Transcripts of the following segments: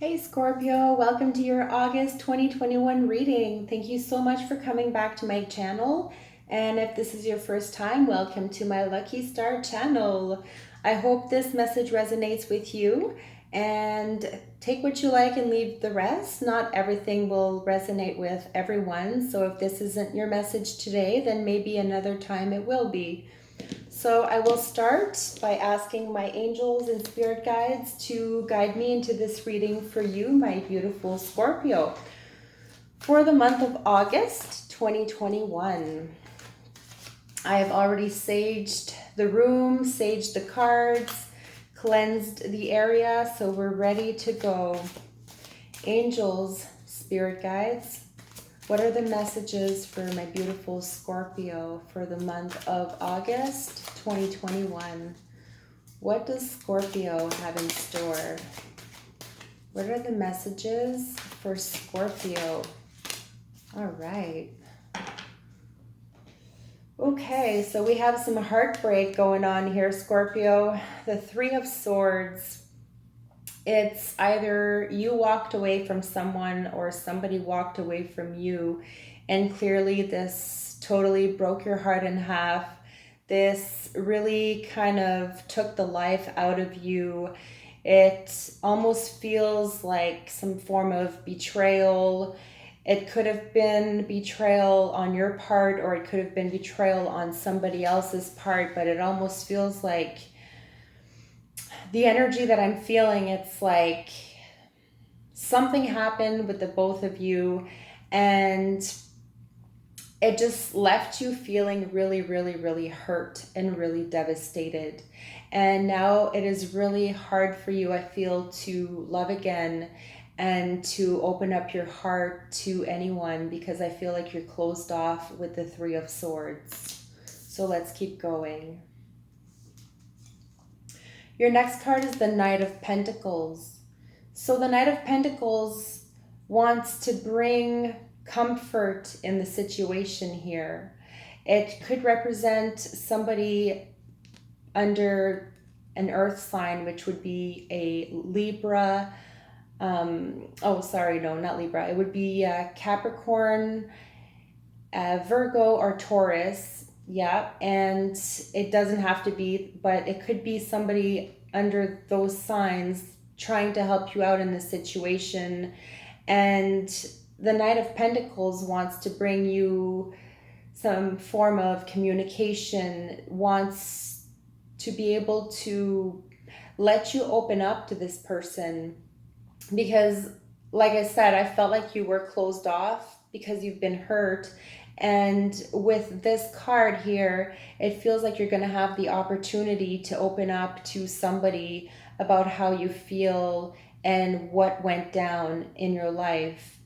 Hey Scorpio, welcome to your August 2021 reading. Thank you so much for coming back to my channel. And if this is your first time, welcome to my Lucky Star channel. I hope this message resonates with you and take what you like and leave the rest. Not everything will resonate with everyone. So if this isn't your message today, then maybe another time it will be. So I will start by asking my angels and spirit guides to guide me into this reading for you, my beautiful Scorpio, for the month of August 2021. I have already saged the room, saged the cards, cleansed the area, so we're ready to go. Angels, spirit guides, what are the messages for my beautiful Scorpio for the month of August 2021? What does Scorpio have in store? What are the messages for Scorpio? All right. Okay, so we have some heartbreak going on here, Scorpio. The Three of Swords. It's either you walked away from someone or somebody walked away from you. And clearly this totally broke your heart in half. This really kind of took the life out of you. It almost feels like some form of betrayal. It could have been betrayal on your part, or it could have been betrayal on somebody else's part, but it almost feels like the energy that I'm feeling, it's like something happened with the both of you and it just left you feeling really, really, really hurt and really devastated. And now it is really hard for you, I feel, to love again and to open up your heart to anyone because I feel like you're closed off with the Three of Swords. So let's keep going. Your next card is the Knight of Pentacles. So the Knight of Pentacles wants to bring comfort in the situation here. It could represent somebody under an earth sign, which would be a Libra. Not Libra. It would be Capricorn, Virgo, or Taurus. Yeah, and it doesn't have to be, but it could be somebody under those signs trying to help you out in the situation. And the Knight of Pentacles wants to bring you some form of communication, wants to be able to let you open up to this person. Because, like I said, I felt like you were closed off because you've been hurt. And with this card here, it feels like you're going to have the opportunity to open up to somebody about how you feel and what went down in your life.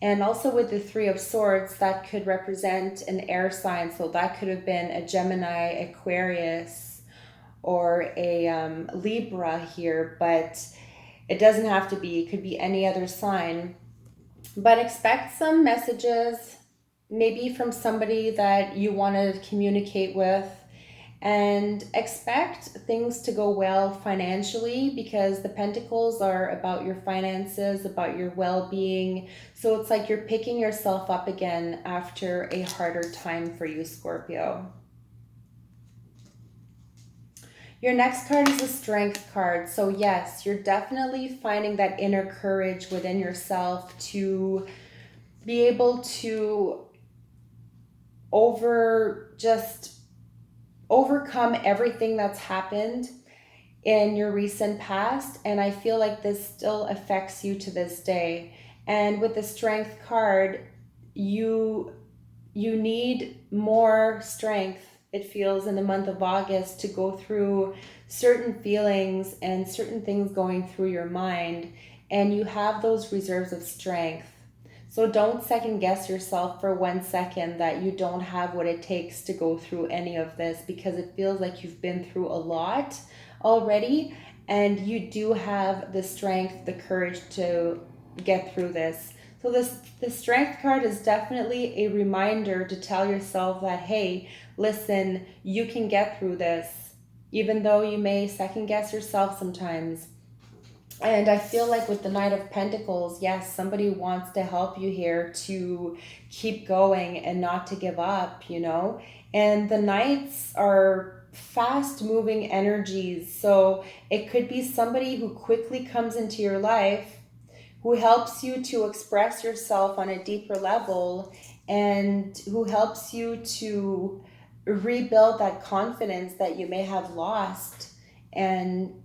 And also with the Three of Swords, that could represent an air sign. So that could have been a Gemini, Aquarius, or a Libra here. But it doesn't have to be. It could be any other sign. But expect some messages, maybe from somebody that you want to communicate with, and expect things to go well financially because the Pentacles are about your finances, about your well-being. So it's like you're picking yourself up again after a harder time for you, Scorpio. Your next card is the Strength card. So yes, you're definitely finding that inner courage within yourself to be able to overcome everything that's happened in your recent past. And I feel like this still affects you to this day. And with the Strength card, you need more strength, it feels, in the month of August to go through certain feelings and certain things going through your mind. And you have those reserves of strength. So don't second guess yourself for 1 second that you don't have what it takes to go through any of this, because it feels like you've been through a lot already and you do have the strength, the courage to get through this. So the Strength card is definitely a reminder to tell yourself that, hey, listen, you can get through this, even though you may second guess yourself sometimes. And I feel like with the Knight of Pentacles, yes, somebody wants to help you here to keep going and not to give up, you know? And the Knights are fast moving energies. So it could be somebody who quickly comes into your life, who helps you to express yourself on a deeper level, and who helps you to rebuild that confidence that you may have lost, and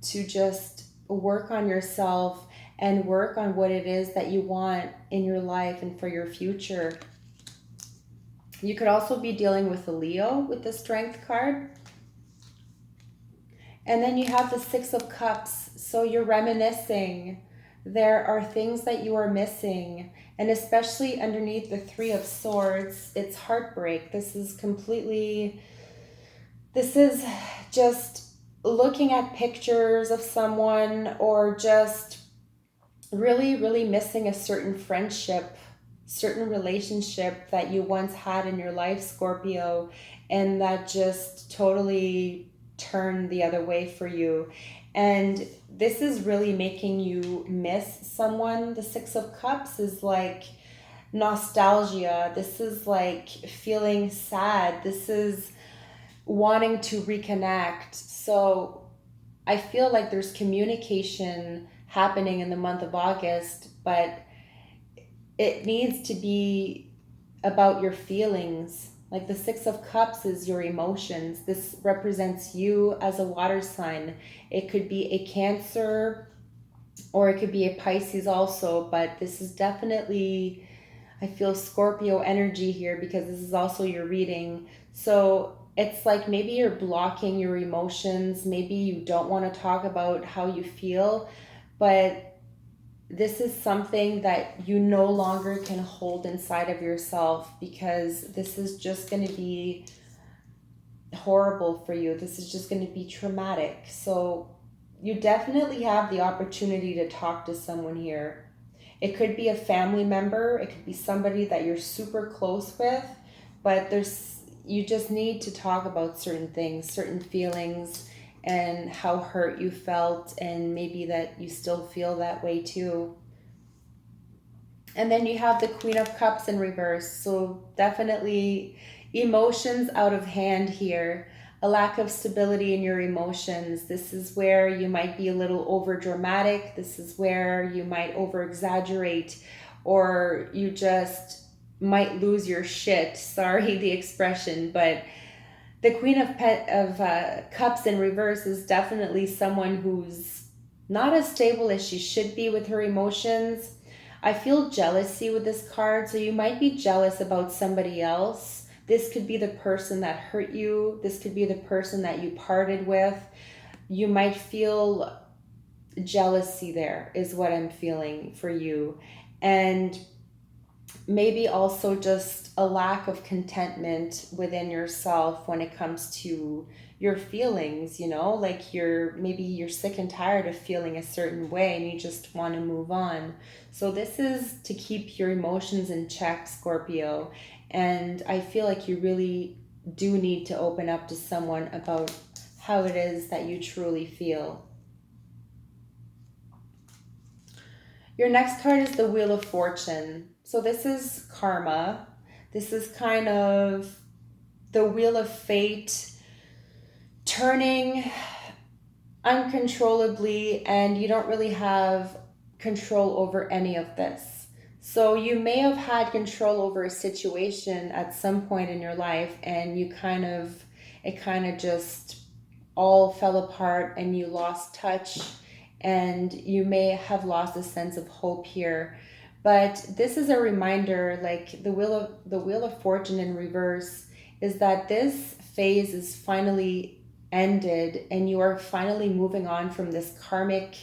to just work on yourself and work on what it is that you want in your life and for your future. You could also be dealing with a Leo with the Strength card. And then you have the Six of Cups. So you're reminiscing. There are things that you are missing. And especially underneath the Three of Swords, it's heartbreak. This is just looking at pictures of someone, or just really, really missing a certain friendship, certain relationship that you once had in your life, Scorpio, and that just totally turned the other way for you. And this is really making you miss someone. The Six of Cups is like nostalgia. This is like feeling sad. This is wanting to reconnect. So I feel like there's communication happening in the month of August, but it needs to be about your feelings. Like the Six of Cups is your emotions. This represents you as a water sign. It could be a Cancer, or it could be a Pisces also, but this is definitely, I feel Scorpio energy here, because this is also your reading. So it's like maybe you're blocking your emotions. Maybe you don't want to talk about how you feel, but this is something that you no longer can hold inside of yourself, because this is just going to be horrible for you. This is just going to be traumatic. So you definitely have the opportunity to talk to someone here. It could be a family member, it could be somebody that you're super close with, but you just need to talk about certain things, certain feelings, and how hurt you felt, and maybe that you still feel that way too. And then you have the Queen of Cups in reverse. So definitely emotions out of hand here. A lack of stability in your emotions. This is where you might be a little over dramatic. This is where you might over exaggerate, or you just might lose your shit. Sorry, the expression, but the Queen of Cups in reverse is definitely someone who's not as stable as she should be with her emotions. I feel jealousy with this card, so you might be jealous about somebody else. This could be the person that hurt you. This could be the person that you parted with. You might feel jealousy there, is what I'm feeling for you. And maybe also just a lack of contentment within yourself when it comes to your feelings, like you're sick and tired of feeling a certain way and you just want to move on. So this is to keep your emotions in check, Scorpio, and I feel like you really do need to open up to someone about how it is that you truly feel. Your next card is the Wheel of Fortune. So this is karma. This is kind of the wheel of fate turning uncontrollably, and you don't really have control over any of this. So you may have had control over a situation at some point in your life, and it kind of just all fell apart and you lost touch, and you may have lost a sense of hope here. But this is a reminder, like the wheel of fortune in reverse, is that this phase is finally ended, and you are finally moving on from this karmic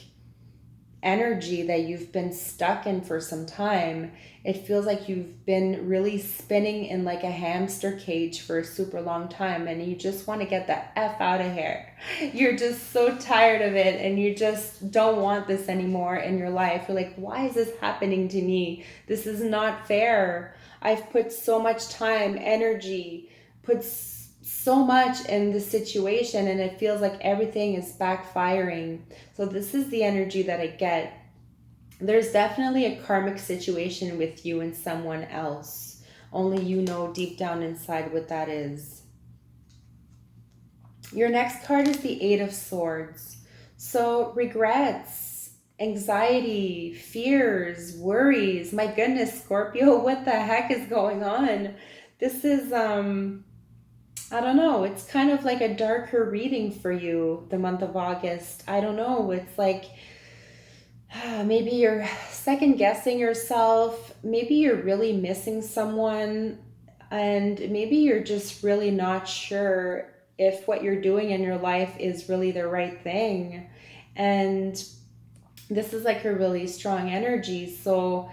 energy that you've been stuck in for some time. It feels like you've been really spinning in like a hamster cage for a super long time, and you just want to get the F out of here. You're just so tired of it, and you just don't want this anymore in your life. You're like, why is this happening to me? This is not fair. I've put so much time, energy, put so much in the situation and it feels like everything is backfiring. So this is the energy that I get. There's definitely a karmic situation with you and someone else. Only you know deep down inside what that is. Your next card is the Eight of Swords. So, regrets, anxiety, fears, worries. My goodness, Scorpio, what the heck is going on? This is, I don't know, it's kind of like a darker reading for you, the month of August. I don't know, it's like maybe you're second guessing yourself. Maybe you're really missing someone. And maybe you're just really not sure if what you're doing in your life is really the right thing. And this is like a really strong energy. So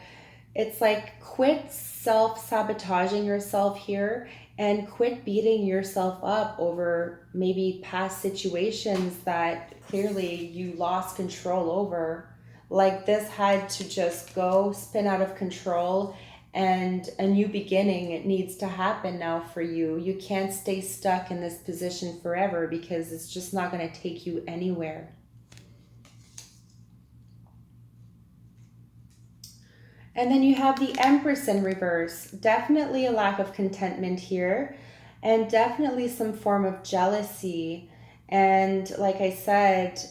it's like quit self sabotaging yourself here and quit beating yourself up over maybe past situations that clearly you lost control over. Like this had to just go, spin out of control, and a new beginning needs to happen now for you. You can't stay stuck in this position forever because it's just not going to take you anywhere. And then you have the Empress in reverse. Definitely a lack of contentment here, and definitely some form of jealousy. And like I said,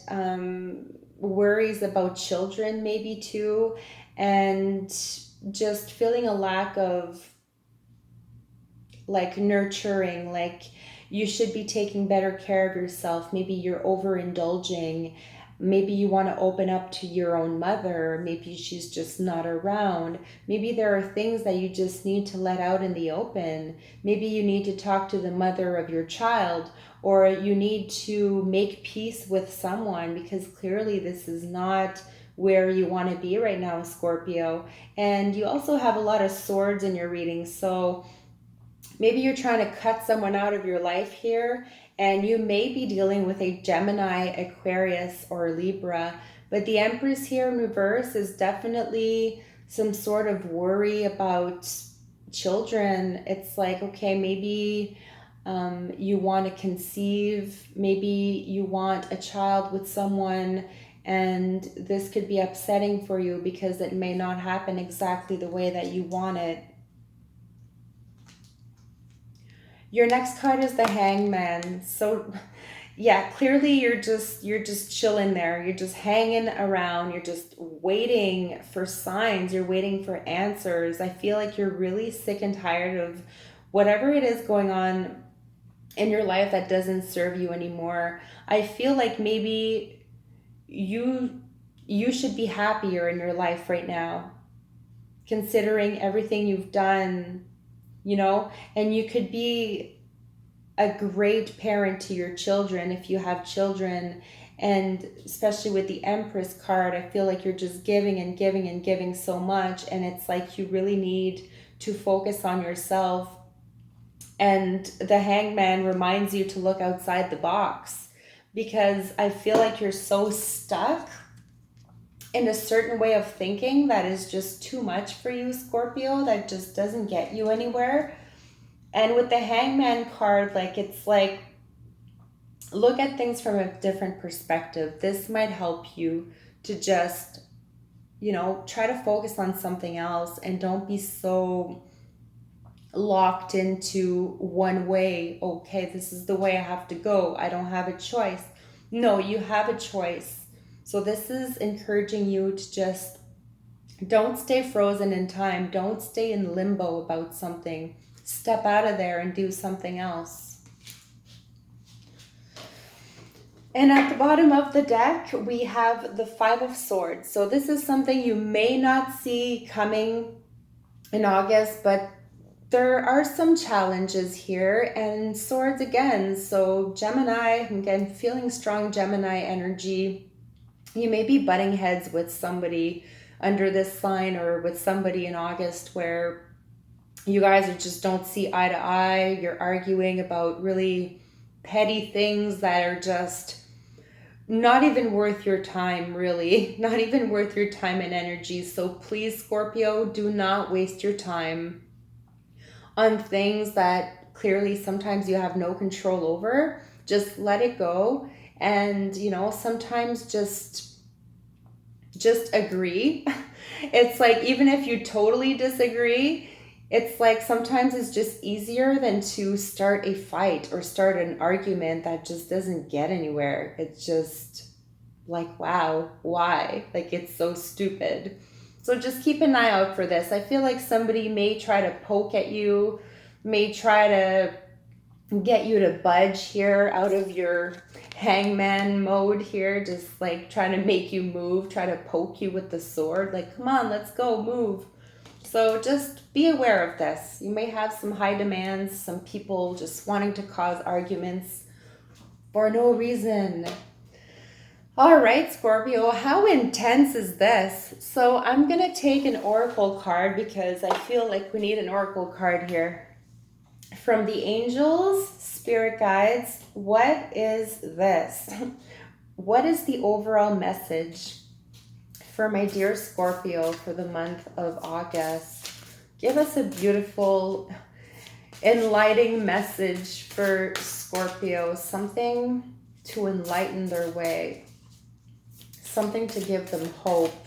worries about children, maybe too, and just feeling a lack of like nurturing, like you should be taking better care of yourself. Maybe you're overindulging. Maybe you want to open up to your own mother. Maybe she's just not around. Maybe there are things that you just need to let out in the open. Maybe you need to talk to the mother of your child, or you need to make peace with someone because clearly this is not where you want to be right now, Scorpio. And you also have a lot of swords in your reading. So maybe you're trying to cut someone out of your life here, and you may be dealing with a Gemini, Aquarius, or Libra. But the Empress here in reverse is definitely some sort of worry about children. It's like, okay, maybe you want to conceive, maybe you want a child with someone, and this could be upsetting for you because it may not happen exactly the way that you want it. Your next card is the Hangman. So yeah, clearly you're just chilling there. You're just hanging around. You're just waiting for signs. You're waiting for answers. I feel like you're really sick and tired of whatever it is going on in your life that doesn't serve you anymore. I feel like maybe you you should be happier in your life right now, considering everything you've done, and you could be a great parent to your children if you have children. And especially with the Empress card, I feel like you're just giving and giving and giving so much, and it's like you really need to focus on yourself. And the Hangman reminds you to look outside the box because I feel like you're so stuck in a certain way of thinking that is just too much for you, Scorpio, that just doesn't get you anywhere. And with the Hangman card, like it's like look at things from a different perspective. This might help you to just, try to focus on something else and don't be so locked into one way. Okay, this is the way I have to go. I don't have a choice. No, you have a choice. So this is encouraging you to just don't stay frozen in time. Don't stay in limbo about something. Step out of there and do something else. And at the bottom of the deck, we have the Five of Swords. So this is something you may not see coming in August, but there are some challenges here. And swords again. So Gemini, again, feeling strong Gemini energy. You may be butting heads with somebody under this sign or with somebody in August where you guys are just don't see eye to eye. You're arguing about really petty things that are just not even worth your time, really. Not even worth your time and energy. So please, Scorpio, do not waste your time on things that clearly sometimes you have no control over, just let it go. And, sometimes just agree. It's like, even if you totally disagree, it's like sometimes it's just easier than to start a fight or start an argument that just doesn't get anywhere. It's just like, wow, why? Like, it's so stupid. So just keep an eye out for this. I feel like somebody may try to poke at you, may try to get you to budge here out of your hangman mode here, just like trying to make you move, try to poke you with the sword, like, come on, let's go, move. So just be aware of this. You may have some high demands, some people just wanting to cause arguments for no reason. All right, Scorpio, how intense is this? So I'm going to take an oracle card because I feel like we need an oracle card here. From the angels, spirit guides, what is this? What is the overall message for my dear Scorpio for the month of August? Give us a beautiful, enlightening message for Scorpio, something to enlighten their way, something to give them hope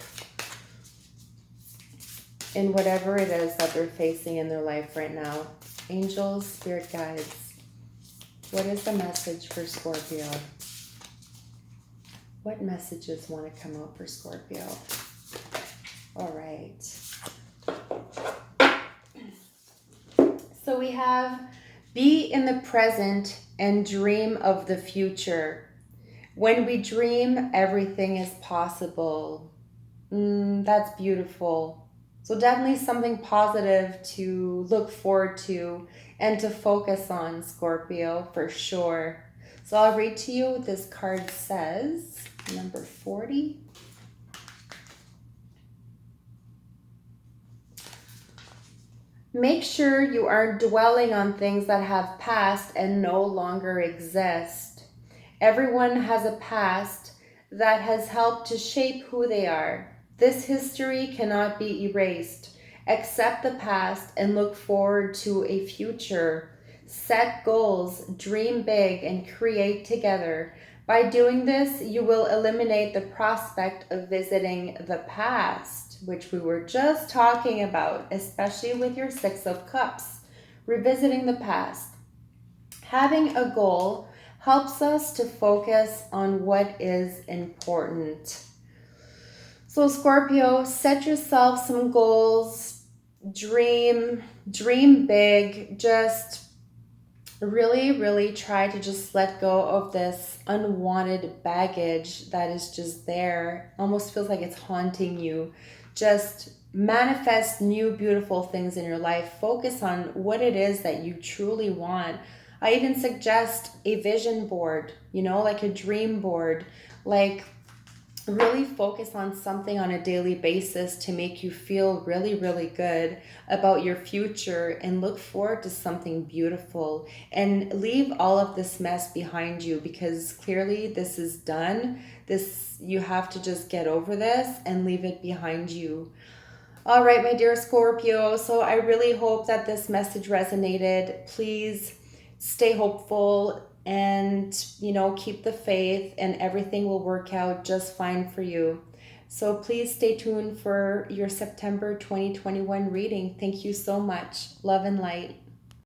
in whatever it is that they're facing in their life right now. Angels, spirit guides, what is the message for Scorpio? What messages want to come out for Scorpio? All right. So we have be in the present and dream of the future. When we dream, everything is possible. That's beautiful. So definitely something positive to look forward to and to focus on, Scorpio, for sure. So I'll read to you what this card says, number 40. Make sure you aren't dwelling on things that have passed and no longer exist. Everyone has a past that has helped to shape who they are. This history cannot be erased. Accept the past and look forward to a future. Set goals, dream big, and create together. By doing this, you will eliminate the prospect of visiting the past, which we were just talking about, especially with your Six of Cups. Revisiting the past. Having a goal helps us to focus on what is important. So Scorpio, set yourself some goals, dream big, just really try to just let go of this unwanted baggage that is just there. Almost feels like it's haunting you. Just manifest new beautiful things in your life. Focus on what it is that you truly want. I even suggest a vision board, like a dream board, like really focus on something on a daily basis to make you feel really good about your future and look forward to something beautiful and leave all of this mess behind you, because clearly this is done. You have to just get over this and leave it behind you. All right, my dear Scorpio, so I really hope that this message resonated. Please stay hopeful and, keep the faith, and everything will work out just fine for you. So please stay tuned for your September 2021 reading. Thank you so much. Love and light.